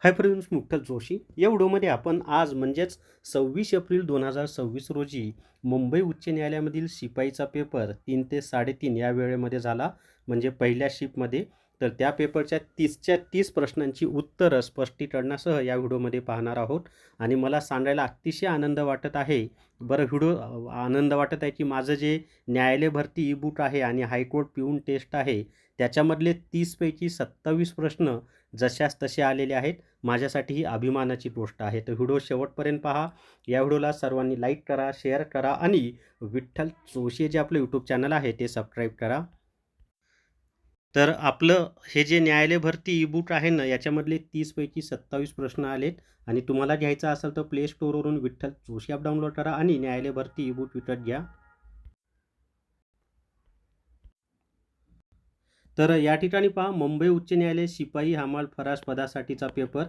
Hi friends, मुक्तल Joshi या व्हिडिओमध्ये आपण आज म्हणजेच 26 एप्रिल 2026 रोजी मुंबई उच्च न्यायालयामधील शिपाईचा पेपर 3 ते 3:30 या वेळेमध्ये झाला. म्हणजे पहिल्या शिफ्टमध्ये. तर त्या पेपरच्या 30च्या 30 प्रश्नांची उत्तरं स्पष्टीकरणासह या व्हिडिओमध्ये पाहणार आहोत. आणि मला सांगायला अतिशय आनंद वाटत आहे. आनंद वाटत आहे की माझं जे न्यायालय भरती ई बुक आहे आणि हायकोर्ट पिऊन टेस्ट आहे त्याच्यामधले 30 पैकी 27 प्रश्न जशास तसे आलेले आहेत. माझ्यासाठी ही अभिमानाची गोष्ट आहे. तर व्हिडिओ शेवटपर्यंत पहा. या व्हिडिओला सर्वांनी लाईक करा, शेअर करा आणि विठ्ठल जोशी जे आपलं यूट्यूब चॅनल आहे ते सबस्क्राईब करा. तर आपलं हे जे न्यायालय भरती ई बुक आहे ना, याच्यामधले 30 पैकी 27 प्रश्न आलेत. आणि तुम्हाला घ्यायचं असेल तर प्ले स्टोअरवरून विठ्ठल जोशी ॲप डाउनलोड करा आणि न्यायालय भरती ई बुक विकत घ्या. तर या ठिकाणी पहा, मुंबई उच्च न्यायालय शिपाई हमाल फरास पदासाठीचा पेपर.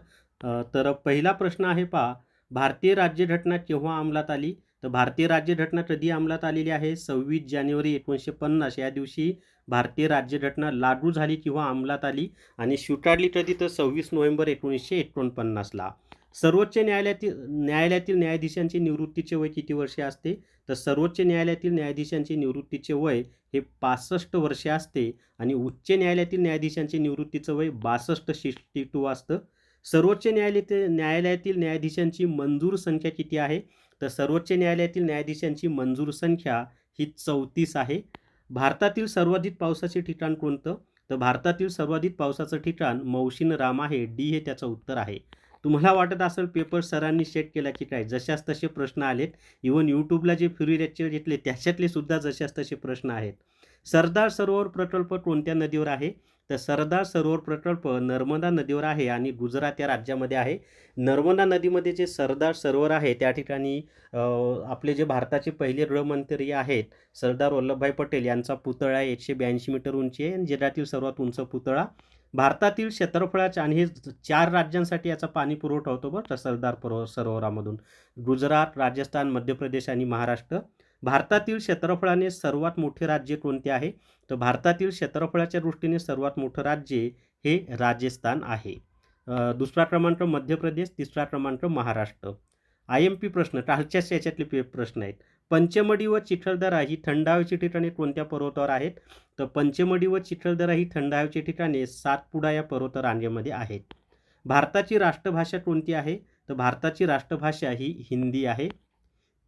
तर पहिला प्रश्न आहे पहा, भारतीय राज्यघटना केव्हा अंमलात आली? तर भारतीय राज्यघटना कधी अंमलात आलेली आहे? 26 जानेवारी 1950 या दिवशी भारतीय राज्यघटना लागू झाली किंवा अंमलात आली. आणि स्वीकारली कधी? तर 26 नोव्हेंबर 1949ला. सर्वोच्च न्यायालयातील न्यायाधीशांचे निवृत्तीचे वय किती वर्षे असते? तर सर्वोच्च न्यायालयातील न्यायाधीशांचे निवृत्तीचे वय हे 65 वर्षे असते. आणि उच्च न्यायालयातील न्यायाधीशांचे निवृत्तीचं वय 62 असतं. सर्वोच्च न्यायालयातील न्यायाधीशांची मंजूर संख्या किती आहे? तर सर्वोच्च न्यायालयातील न्यायाधीशांची मंजूर संख्या ही 34 आहे. भारतातील सर्वाधिक पावसाचे ठिकाण कोणतं? तर भारतातील सर्वाधिक पावसाचं ठिकाण मौशिन राम आहे. डी हे त्याचं उत्तर आहे. तुम्हाला वाटत असेल पेपर सरांनी सेट केला की काय? जशास तसे प्रश्न आलेत. इव्हन यूट्यूबला जे फ्री लेक्चर घेतले त्याच्यातले सुद्धा जशास तसे प्रश्न आहेत. सरदार सरोवर प्रकल्प कोणत्या नदीवर आहे? तर सरदार सरोवर प्रकल्प नर्मदा नदीवर आहे आणि गुजरात या राज्यामध्ये आहे. नर्मदा नदीमध्ये जे सरदार सरोवर आहे त्या ठिकाणी आपले जे भारताचे पहिले गृहमंत्री आहेत सरदार वल्लभभाई पटेल यांचा पुतळा आहे. 182 मीटर उंची आहे आणि जगातील सर्वात उंच पुतळा. भारतातील क्षेत्रफळाच्या आणि हे 4 राज्यांसाठी याचा पाणी पुरवठा होतो बरं सरदार सरोवरामधून. गुजरात, राजस्थान, मध्य प्रदेश आणि महाराष्ट्र. भारतातील क्षेत्रफळाने सर्वात मोठे राज्य कोणते आहे? तर भारतातील क्षेत्रफळाच्या दृष्टीने सर्वात मोठं राज्य हे राजस्थान आहे. दुसरा क्रमांक मध्य प्रदेश, तिसरा क्रमांक महाराष्ट्र. IMP प्रश्न, कालच्याच याच्यातले प्रश्न आहेत. पंचमढी व चिखलदरा ही थंड हवेची ठिकाणे कोणत्या पर्वतावर आहेत? तर पंचमढी व चिखलदरा ही थंड हवेची ठिकाणे सातपुडा या पर्वत रांगेमध्ये आहेत. भारताची राष्ट्रभाषा कोणती आहे? तर भारताची राष्ट्रभाषा ही हिंदी आहे.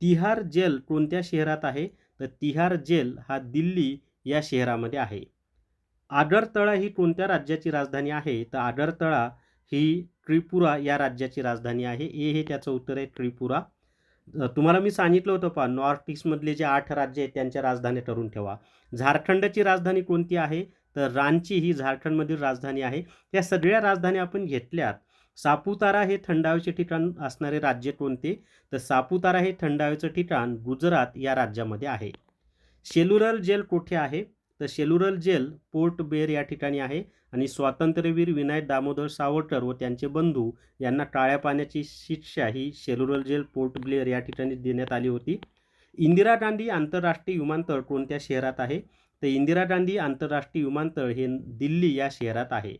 तिहार जेल कोणत्या शहरात आहे? तर तिहार जेल हा दिल्ली या शहरामध्ये आहे. आगरतळा ही कोणत्या राज्याची राजधानी आहे? तर आगरतळा ही त्रिपुरा या राज्याची राजधानी आहे. हे त्याचं उत्तर आहे, त्रिपुरा. तुम्हाला मी सांगितलं होतं पहा, नॉर्थ ईस्टमधले जे 8 राज्य आहेत त्यांच्या राजधानी ठरवून ठेवा. झारखंडची राजधानी कोणती आहे? तर रांची ही झारखंडमधील राजधानी आहे. या सगळ्या राजधानी आपण घेतल्यात. सापुतारा हे थंड हवेचे ठिकाण असणारे राज्य कोणते? तर सापुतारा हे थंड हवेचं ठिकाण गुजरात या राज्यामध्ये आहे. शेलुरल जेल कुठे आहे? तर शेलुरल जेल पोर्ट ब्लेअर या ठिकाणी आहे. आणि स्वातंत्र्यवीर विनायक दामोदर सावरकर व त्यांचे बंधू यांना काळ्या पाण्याची शिक्षा ही शेलुरल जेल पोर्ट ब्लेअर या ठिकाणी देण्यात आली होती. इंदिरा गांधी आंतरराष्ट्रीय विमानतळ कोणत्या शहरात आहे? तर इंदिरा गांधी आंतरराष्ट्रीय विमानतळ हे दिल्ली या शहरात आहे.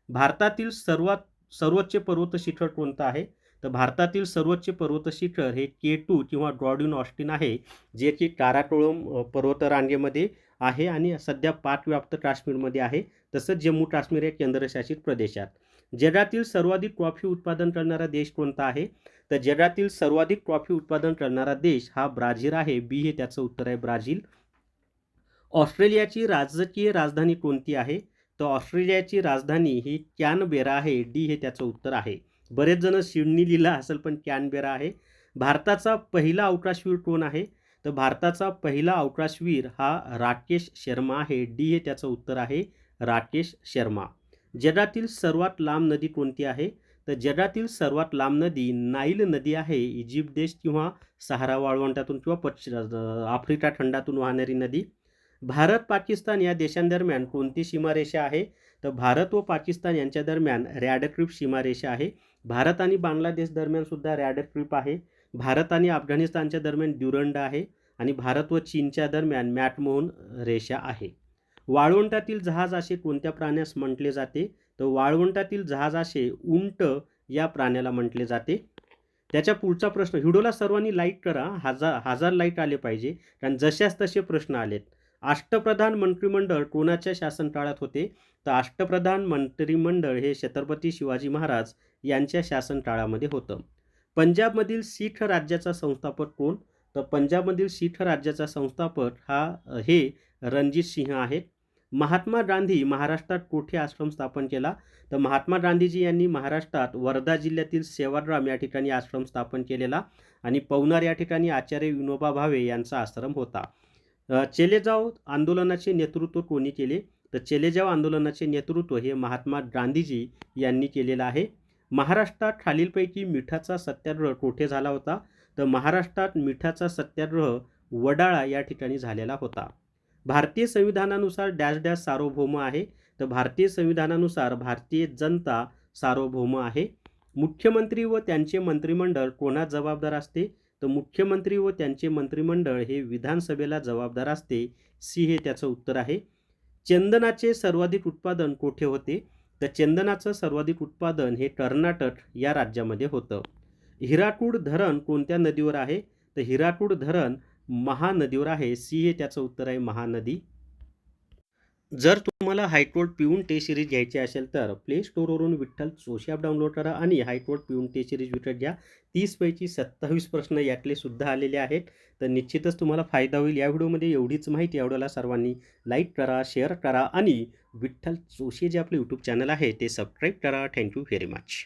भारतातील सर्वोच्च पर्वत शिखर कोणतं आहे? तर भारतातील सर्वोच्च पर्वत शिखर हे K2 किंवा गॉर्डन ऑस्टिन आहे, जे की काराकोरम पर्वतरांगेमध्ये आहे आणि सध्या पाकव्याप्त काश्मीरमध्ये आहे. तसंच जम्मू काश्मीर हे केंद्रशासित प्रदेशात. जगातील सर्वाधिक कॉफी उत्पादन करणारा देश कोणता आहे? तर जगातील सर्वाधिक कॉफी उत्पादन करणारा देश हा ब्राझील आहे. बी हे त्याचं उत्तर आहे, ब्राझील. ऑस्ट्रेलियाची राजकीय राजधानी कोणती आहे? तर ऑस्ट्रेलियाची राजधानी ही कॅनबेरा आहे. डी हे त्याचं उत्तर आहे. बरेच जण सिडनी लिहिला असेल पण कॅनबेरा आहे. भारताचा पहिला अवकाशवीर कोण आहे? तर भारताचा पहिला अवकाशवीर हा राकेश शर्मा आहे. डी हे त्याचं उत्तर आहे, राकेश शर्मा. जगातील सर्वात लांब नदी कोणती आहे? तर जगातील सर्वात लांब नदी नाईल नदी आहे. इजिप्त देश किंवा सहारा वाळवंटातून किंवा आफ्रिका खंडातून वाहणारी नदी. भारत पाकिस्तान या देशांदरम्यान कोणती सीमारेषा आहे? तर भारत व पाकिस्तान यांच्या दरम्यान रॅडक्रिप सीमारेषा आहे. भारत आणि बांगलादेश दरम्यान सुद्धा रॅडक्रिप आहे. भारत आणि अफगाणिस्तानच्या दरम्यान ड्युरंड आहे. आणि भारत व चीनच्या दरम्यान मॅकमोहन रेषा आहे. वाळवंटातील जहाज असे कोणत्या प्राण्यास म्हटले जाते? तर वाळवंटातील जहाज असे उंट या प्राण्याला म्हटले जाते? त्याच्या पुढचा प्रश्न, व्हिडिओला सर्वांनी लाईक करा, हजार लाईक आले पाहिजे, कारण जशास तसे प्रश्न आलेत. अष्टप्रधान मंत्रिमंडळ कोणाच्या शासनकाळात होते? तर अष्टप्रधान मंत्रिमंडळ हे छत्रपती शिवाजी महाराज यांच्या शासनकाळामध्ये होतं. पंजाबमधील शीख राज्याचा संस्थापक कोण? तर पंजाबमधील शीख राज्याचा संस्थापक हे रणजित सिंह आहेत. महात्मा गांधी महाराष्ट्रात कोठे आश्रम स्थापन केला? तर महात्मा गांधीजी यांनी महाराष्ट्रात वर्धा जिल्ह्यातील सेवाग्राम या ठिकाणी आश्रम स्थापन केलेला आणि पवनार या ठिकाणी आचार्य विनोबा भावे यांचा आश्रम होता. चलेजाव आंदोलनाचे नेतृत्व कोणी केले? तर चलेजाव आंदोलनाचे नेतृत्व हे महात्मा गांधीजी यांनी केलेलं आहे. महाराष्ट्रात खालीलपैकी मिठाचा सत्याग्रह कोठे झाला होता? तर महाराष्ट्रात मिठाचा सत्याग्रह वडाळा या ठिकाणी झालेला होता. भारतीय संविधानानुसार डॅश डॅश सार्वभौम आहे? तर भारतीय संविधानानुसार भारतीय जनता सार्वभौम आहे. मुख्यमंत्री व त्यांचे मंत्रिमंडळ कोणास जबाबदार असते? तर मुख्यमंत्री व त्यांचे मंत्रिमंडळ हे विधानसभेला जबाबदार असते. सी हे त्याचं उत्तर आहे. चंदनाचे सर्वाधिक उत्पादन कोठे होते? तर चंदनाचं सर्वाधिक उत्पादन हे कर्नाटक या राज्यामध्ये होतं. हिराकूड धरण कोणत्या नदीवर आहे? तर हिराकूड धरण महानदीवर आहे. सी हे त्याचं उत्तर आहे, महानदी. जर तुम्हाला हायकोर्ट पिऊन टेस्ट सिरीज घ्यायची असेल तर प्ले स्टोअरवरून विठ्ठल जोशी ॲप डाउनलोड करा आणि हायकोर्ट पिऊन टेस्ट सिरीज विकत घ्या. 30 पैकी 27 प्रश्न यातले सुद्धा आलेले आहेत, तर निश्चितच तुम्हाला फायदा होईल. या व्हिडिओमध्ये एवढीच माहिती. आवडला सर्वांनी लाईक करा, शेअर करा आणि विठ्ठल जोशी जे आपले यूट्यूब चॅनल आहे ते सबस्क्राईब करा. Thank you very much.